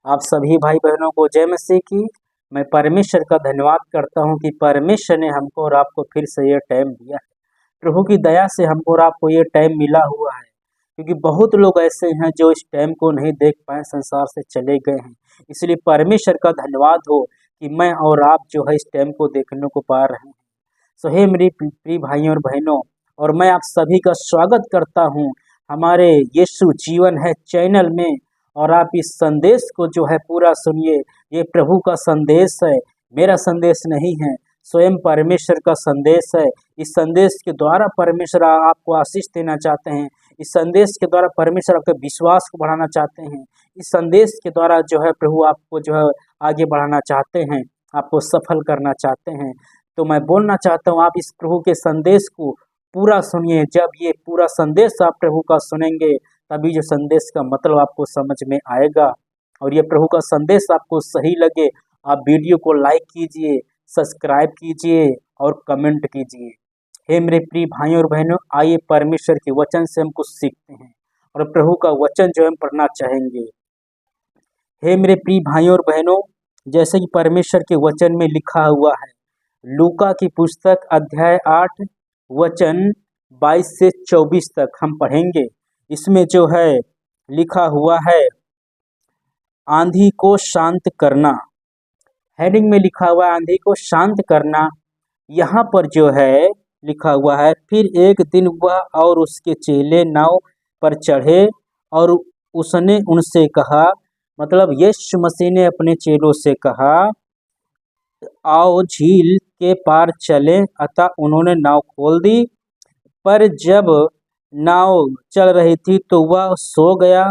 आप सभी भाई बहनों को जय मसीह की। मैं परमेश्वर का धन्यवाद करता हूं कि परमेश्वर ने हमको और आपको फिर से ये टाइम दिया है। प्रभु की दया से हमको और आपको ये टाइम मिला हुआ है, क्योंकि बहुत लोग ऐसे हैं जो इस टाइम को नहीं देख पाए, संसार से चले गए हैं। इसलिए परमेश्वर का धन्यवाद हो कि मैं और आप जो है इस टाइम को देखने को पा रहे हैं। सो हे मेरी प्रिय भाइयों और बहनों, और मैं आप सभी का स्वागत करता हूं हमारे यीशु जीवन है चैनल में। और आप इस संदेश को जो है पूरा सुनिए। ये प्रभु का संदेश है, मेरा संदेश नहीं है, स्वयं परमेश्वर का संदेश है। इस संदेश के द्वारा परमेश्वर आपको आशीष देना चाहते हैं। इस संदेश के द्वारा परमेश्वर आपके विश्वास को बढ़ाना चाहते हैं। इस संदेश के द्वारा जो है प्रभु आपको जो है आगे बढ़ाना चाहते हैं, आपको सफल करना चाहते हैं। तो मैं बोलना चाहता हूँ, आप इस प्रभु के संदेश को पूरा सुनिए। जब ये पूरा संदेश आप प्रभु का सुनेंगे, तभी जो संदेश का मतलब आपको समझ में आएगा। और ये प्रभु का संदेश आपको सही लगे, आप वीडियो को लाइक कीजिए, सब्सक्राइब कीजिए और कमेंट कीजिए। हे मेरे प्रिय भाइयों और बहनों, आइए परमेश्वर के वचन से हम कुछ सीखते हैं और प्रभु का वचन जो हम पढ़ना चाहेंगे। हे मेरे प्रिय भाइयों और बहनों, जैसे कि परमेश्वर के वचन में लिखा हुआ है, लूका की पुस्तक अध्याय 8 वचन 22 से 24 तक हम पढ़ेंगे। इसमें जो है लिखा हुआ है, आंधी को शांत करना। हेडिंग में लिखा हुआ है आंधी को शांत करना। यहाँ पर जो है लिखा हुआ है, फिर एक दिन वह और उसके चेले नाव पर चढ़े और उसने उनसे कहा, मतलब यीशु मसीह ने अपने चेलों से कहा, आओ झील के पार चलें। अतः उन्होंने नाव खोल दी, पर जब नाव चल रही थी तो वह सो गया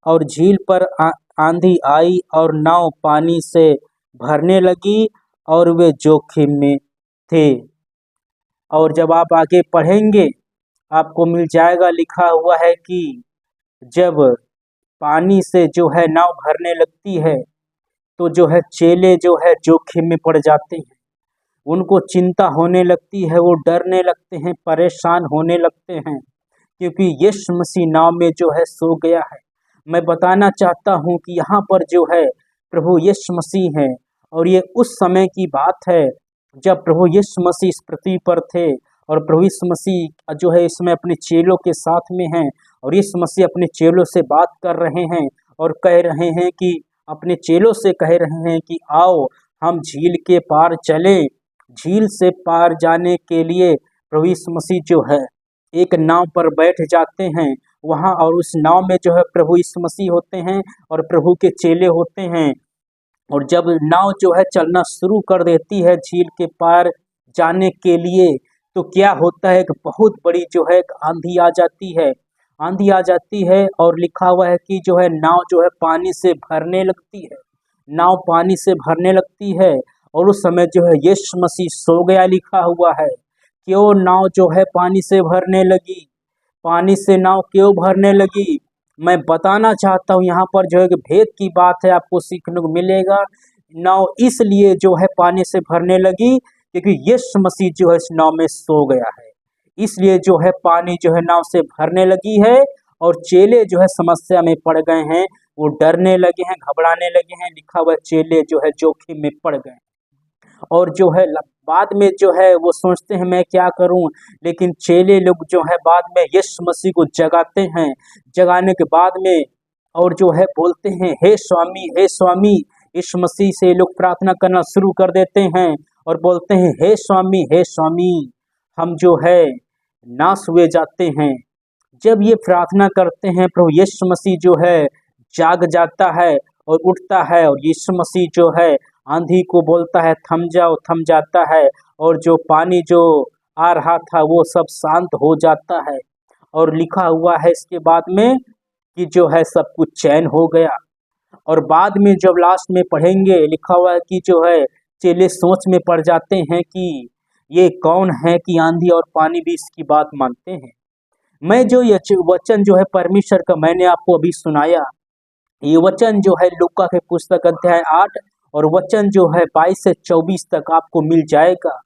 और झील पर आंधी आई और नाव पानी से भरने लगी और वे जोखिम में थे। और जब आप आगे पढ़ेंगे आपको मिल जाएगा, लिखा हुआ है कि जब पानी से जो है नाव भरने लगती है तो जो है चेले जो है जोखिम में पड़ जाते हैं। उनको चिंता होने लगती है, वो डरने लगते हैं, परेशान होने लगते हैं, क्योंकि यीशु मसीह नाव में जो है सो गया है। मैं बताना चाहता हूँ कि यहाँ पर जो है प्रभु यीशु मसीह है, और ये उस समय की बात है जब प्रभु यीशु मसीह इस पृथ्वी पर थे। और प्रभु यीशु मसीह जो है इसमें अपने चेलों के साथ में हैं, और यीशु मसीह अपने चेलों से बात कर रहे हैं और कह रहे हैं कि अपने चेलों से कह रहे हैं कि आओ हम झील के पार चलें। झील से पार जाने के लिए प्रभु यीशु मसीह जो है एक नाव पर बैठ जाते हैं वहाँ, और उस नाव में जो है प्रभु यीशु मसीह होते हैं और प्रभु के चेले होते हैं। और जब नाव जो है चलना शुरू कर देती है झील के पार जाने के लिए, तो क्या होता है कि बहुत बड़ी जो है आंधी आ जाती है। आंधी आ जाती है और लिखा हुआ है कि जो है नाव जो है पानी से भरने लगती है। नाव पानी से भरने लगती है और उस समय जो है यीशु मसीह सो गया, लिखा हुआ है। क्यों नाव जो है पानी से भरने लगी? पानी से नाव क्यों भरने लगी? मैं बताना चाहता हूँ, यहाँ पर जो है कि भेद की बात है, आपको सीखने को मिलेगा। नाव इसलिए जो है पानी से भरने लगी क्योंकि यीशु मसीह जो है इस नाव में सो गया है। इसलिए जो है पानी जो है नाव से भरने लगी है और चेले जो है समस्या में पड़ गए हैं, वो डरने लगे हैं, घबराने लगे हैं। लिखा हुआ चेले जो है जोखिम में पड़ गए, और जो है बाद में जो है वो सोचते हैं मैं क्या करूं। लेकिन चेले लोग जो है बाद में यीशु मसीह को जगाते हैं। जगाने के बाद में और जो है बोलते हैं, हे स्वामी, हे स्वामी। यीशु मसीह से लोग प्रार्थना करना शुरू कर देते हैं और बोलते हैं, हे स्वामी, हे स्वामी, हम जो है नाश हुए जाते हैं। जब ये प्रार्थना करते हैं, प्रभु यीशु मसीह जो है जाग जाता है और उठता है, और यीशु मसीह जो है आंधी को बोलता है थम जाओ, थम जाता है, और जो पानी जो आ रहा था वो सब शांत हो जाता है। और लिखा हुआ है इसके बाद में कि जो है सब कुछ चैन हो गया। और बाद में जब लास्ट में पढ़ेंगे, लिखा हुआ है कि जो है चेले सोच में पड़ जाते हैं कि ये कौन है कि आंधी और पानी भी इसकी बात मानते हैं। मैं जो ये वचन जो है परमेश्वर का मैंने आपको अभी सुनाया, ये वचन जो है लूका के पुस्तक अध्याय 8 और वचन जो है 22 से 24 तक आपको मिल जाएगा।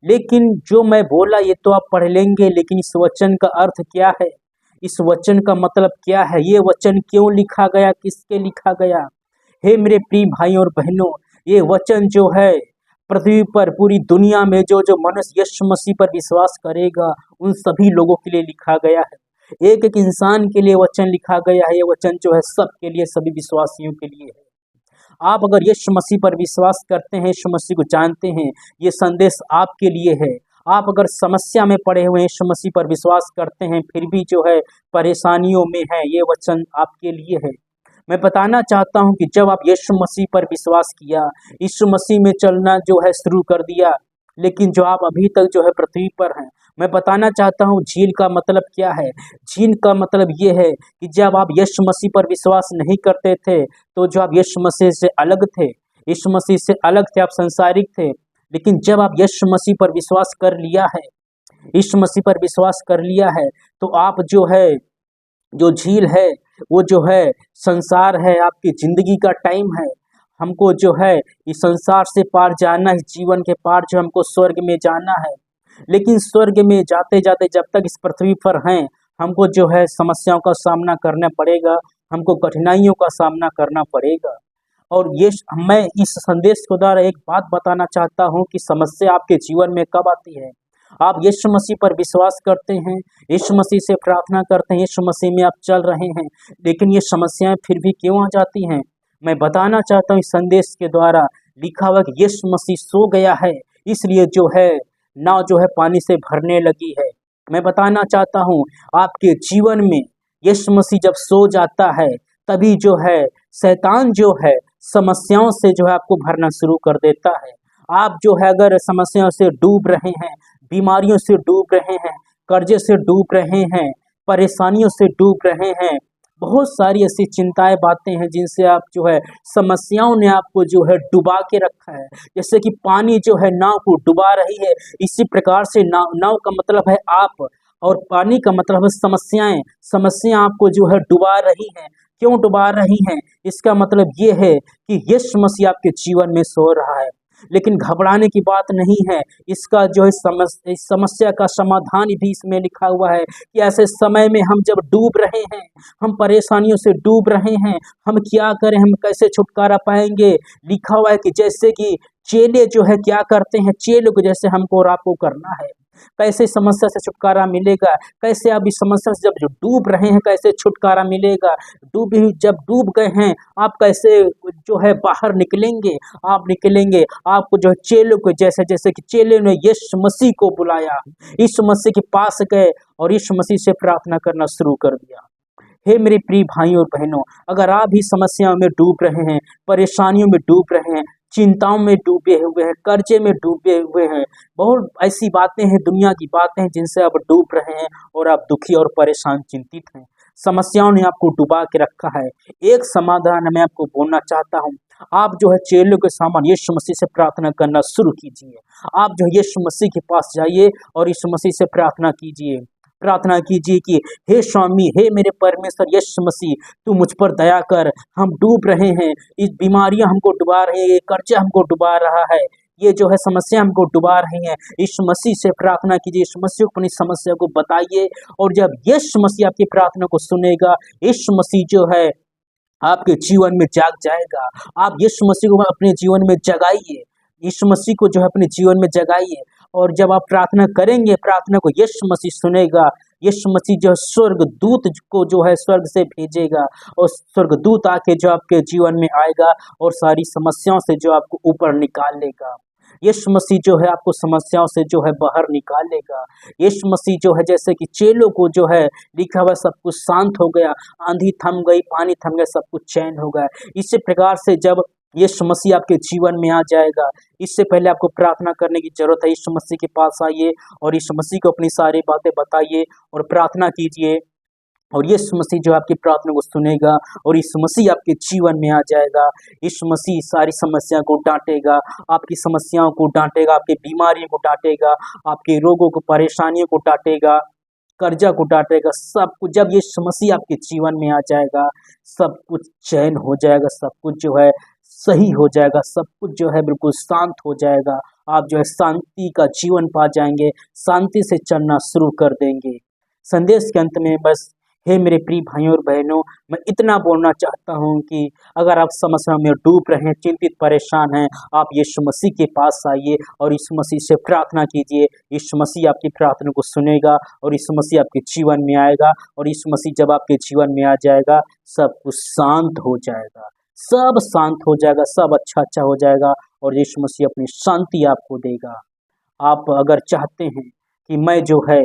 लेकिन जो मैं बोला ये तो आप पढ़ लेंगे, लेकिन इस वचन का अर्थ क्या है, इस वचन का मतलब क्या है, ये वचन क्यों लिखा गया, किसके लिखा गया। हे मेरे प्रिय भाई और बहनों, ये वचन जो है पृथ्वी पर पूरी दुनिया में जो जो मनुष्य यीशु मसीह पर विश्वास करेगा उन सभी लोगों के लिए लिखा गया है। एक एक इंसान के लिए वचन लिखा गया है। ये वचन जो है सबके लिए, सभी विश्वासियों के लिए है। आप अगर यीशु मसीह पर विश्वास करते हैं, यीशु मसीह को जानते हैं, ये संदेश आपके लिए है। आप अगर समस्या में पड़े हुए यीशु मसीह पर विश्वास करते हैं, फिर भी जो है परेशानियों में है, ये वचन आपके लिए है। मैं बताना चाहता हूं कि जब आप यीशु मसीह पर विश्वास किया, यीशु मसीह में चलना जो है शुरू कर दिया, लेकिन जो आप अभी तक जो है पृथ्वी पर हैं, मैं बताना चाहता हूं झील का मतलब क्या है। झील का मतलब ये है कि जब आप यीशु मसीह पर विश्वास नहीं करते थे, तो जो आप यीशु मसीह से अलग थे, यीशु मसीह से अलग थे, आप संसारिक थे। लेकिन जब आप यीशु मसीह पर विश्वास कर लिया है, यीशु मसीह पर विश्वास कर लिया है, तो आप जो है, जो झील है, वो जो है संसार है, आपकी जिंदगी का टाइम है। हमको जो है इस संसार से पार जाना है, जीवन के पार जो हमको स्वर्ग में जाना है। लेकिन स्वर्ग में जाते जाते जब तक इस पृथ्वी पर हैं, हमको जो है समस्याओं का सामना करना पड़ेगा, हमको कठिनाइयों का सामना करना पड़ेगा। और ये मैं इस संदेश के द्वारा एक बात बताना चाहता हूँ कि समस्या आपके जीवन में कब आती है। आप यीशु मसीह पर विश्वास करते हैं, यीशु मसीह से प्रार्थना करते हैं, यीशु मसीह में आप चल रहे हैं, लेकिन ये समस्याएं फिर भी क्यों आ जाती हैं। मैं बताना चाहता हूँ इस संदेश के द्वारा, लिखा हुआ कि यीशु मसीह सो गया है, इसलिए जो है नाव जो है पानी से भरने लगी है। मैं बताना चाहता हूँ आपके जीवन में यीशु मसीह जब सो जाता है, तभी जो है शैतान जो है समस्याओं से जो है आपको भरना शुरू कर देता है। आप जो है अगर समस्याओं से डूब रहे हैं, बीमारियों से डूब रहे हैं, कर्जे से डूब रहे हैं, परेशानियों से डूब रहे हैं, बहुत सारी ऐसी चिंताएं बातें हैं जिनसे आप जो है समस्याओं ने आपको जो है डुबा के रखा है। जैसे कि पानी जो है नाव को डुबा रही है, इसी प्रकार से नाव का मतलब है आप, और पानी का मतलब है समस्याएं। समस्या आपको जो है डुबा रही हैं। क्यों डुबा रही हैं? इसका मतलब ये है कि यीशु मसीह आपके जीवन में सो रहा है। लेकिन घबराने की बात नहीं है। इसका जो है इस समस्या का समाधान भी इसमें लिखा हुआ है कि ऐसे समय में हम जब डूब रहे हैं, हम परेशानियों से डूब रहे हैं, हम क्या करें, हम कैसे छुटकारा पाएंगे। लिखा हुआ है कि जैसे कि चेले जो है क्या करते हैं, चेले को जैसे हमको और आपको करना है। कैसे समस्या से छुटकारा मिलेगा, कैसे आप इस समस्या से जब डूब रहे हैं कैसे छुटकारा मिलेगा, जब डूब गए हैं आप कैसे जो है बाहर निकलेंगे। आप निकलेंगे, आपको जो है चेलों को, जैसे जैसे कि चेले ने यीशु मसीह को बुलाया, यीशु मसीह के पास गए और यीशु मसीह से प्रार्थना करना शुरू कर दिया। हे मेरे प्रिय भाइयों और बहनों, अगर आप भी समस्याओं में डूब रहे हैं, परेशानियों में डूब रहे हैं, चिंताओं में डूबे हुए हैं, कर्जे में डूबे हुए हैं, बहुत ऐसी बातें हैं, दुनिया की बातें हैं जिनसे आप डूब रहे हैं और आप दुखी और परेशान, चिंतित हैं, समस्याओं ने आपको डुबा के रखा है, एक समाधान मैं आपको बोलना चाहता हूँ। आप जो है चेलों के समान यीशु मसीह से प्रार्थना करना शुरू कीजिए। आप जो है यीशु मसीह के पास जाइए और यीशु मसीह से प्रार्थना कीजिए। प्रार्थना कीजिए कि हे स्वामी, हे मेरे परमेश्वर यीशु मसीह, तू मुझ पर दया कर। हम डूब रहे हैं, इस बीमारियां हमको डुबा रही है, ये कर्जा हमको डुबा रहा है, ये जो है समस्या हमको डुबा रही है। यीशु मसीह से प्रार्थना कीजिए, यीशु मसीह को अपनी समस्या को बताइए, और जब यीशु मसीह आपकी प्रार्थना को सुनेगा, यीशु मसीह जो है आपके जीवन में जाग जाएगा। आप यीशु मसीह को अपने जीवन में जगाइए, यीशु मसीह को जो है अपने जीवन में जगाइए, और जब आप प्रार्थना करेंगे, प्रार्थना को यीशु मसीह सुनेगा। यीशु मसीह जो स्वर्ग दूत को जो है स्वर्ग से भेजेगा, और स्वर्ग दूत आके जो आपके जीवन में आएगा और सारी समस्याओं से जो आपको ऊपर निकाल लेगा। यीशु मसीह जो है आपको समस्याओं से जो है बाहर निकालेगा। यीशु मसीह जो है, जैसे कि चेलों को जो है लिखा हुआ सब कुछ शांत हो गया, आंधी थम गई, पानी थम गया, सब कुछ चैन हो गया। इसी प्रकार से जब यीशु मसीह आपके जीवन में आ जाएगा, इससे पहले आपको प्रार्थना करने की जरूरत है। यीशु मसीह के पास आइए और यीशु मसीह को अपनी सारी बातें बताइए और प्रार्थना कीजिए, और यीशु मसीह जो आपकी प्रार्थना को सुनेगा और यीशु मसीह आपके जीवन में आ जाएगा। यीशु मसीह सारी समस्या को डांटेगा, आपकी समस्याओं को डांटेगा, आपकी बीमारियों को डांटेगा, आपके रोगों को, परेशानियों को डांटेगा, कर्जा को डांटेगा, सब कुछ। जब यीशु मसीह आपके जीवन में आ जाएगा, सब कुछ चैन हो जाएगा, सब कुछ जो है सही हो जाएगा, सब कुछ जो है बिल्कुल शांत हो जाएगा। आप जो है शांति का जीवन पा जाएंगे, शांति से चलना शुरू कर देंगे। संदेश के अंत में बस हे मेरे प्रिय भाइयों और बहनों, मैं इतना बोलना चाहता हूँ कि अगर आप समस्या में डूब रहे हैं, चिंतित परेशान हैं, आप यीशु मसीह के पास आइए और यीशु मसीह से प्रार्थना कीजिए। यीशु मसीह आपकी प्रार्थना को सुनेगा और यीशु मसीह आपके जीवन में आएगा और यीशु मसीह जब आपके जीवन में आ जाएगा, सब कुछ शांत हो जाएगा, सब शांत हो जाएगा, सब अच्छा हो जाएगा और यीशु मसीह अपनी शांति आपको देगा। आप अगर चाहते हैं कि मैं जो है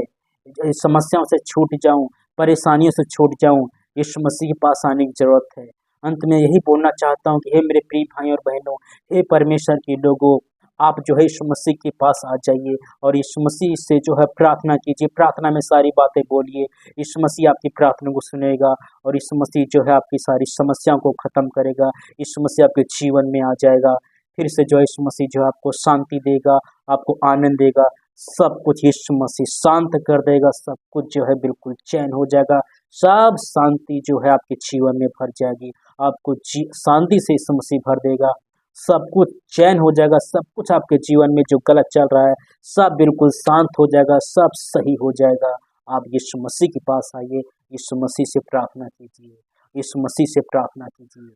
समस्याओं से छूट जाऊं, परेशानियों से छूट जाऊं, यीशु मसीह के पास आने की ज़रूरत है। अंत में यही बोलना चाहता हूं कि हे मेरे प्रिय भाइयों और बहनों, हे परमेश्वर के लोगों, आप जो है यीशु मसीह के पास आ जाइए और यीशु मसीह से जो है प्रार्थना कीजिए। प्रार्थना में सारी बातें बोलिए, यीशु मसीह आपकी प्रार्थना को सुनेगा और यीशु मसीह जो है आपकी सारी समस्याओं को ख़त्म करेगा। यीशु मसीह आपके जीवन में आ जाएगा, फिर से जो है यीशु मसीह जो है आपको शांति देगा, आपको आनंद देगा, सब कुछ यीशु मसीह शांत कर देगा, सब कुछ जो है बिल्कुल चैन हो जाएगा, सब शांति जो है आपके जीवन में भर जाएगी, आपको शांति से यीशु मसीह भर देगा, सब कुछ चैन हो जाएगा, सब कुछ आपके जीवन में जो गलत चल रहा है सब बिल्कुल शांत हो जाएगा, सब सही हो जाएगा। आप यीशु मसीह के पास आइए, यीशु मसीह से प्रार्थना कीजिए, यीशु मसीह से प्रार्थना कीजिए।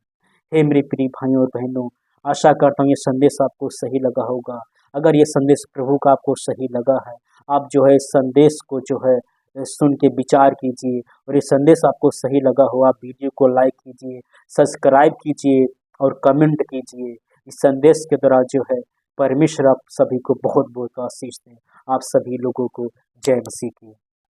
हे मेरे प्रिय भाइयों और बहनों, आशा करता हूँ ये संदेश आपको सही लगा होगा। अगर ये संदेश प्रभु का आपको सही लगा है, आप जो है इस संदेश को जो है सुन के विचार कीजिए और ये संदेश आपको सही लगा हो, आप वीडियो को लाइक कीजिए, सब्सक्राइब कीजिए और कमेंट कीजिए। इस संदेश के द्वारा जो है परमेश्वर आप सभी को बहुत बहुत आशीष दें। आप सभी लोगों को जय मसीह की।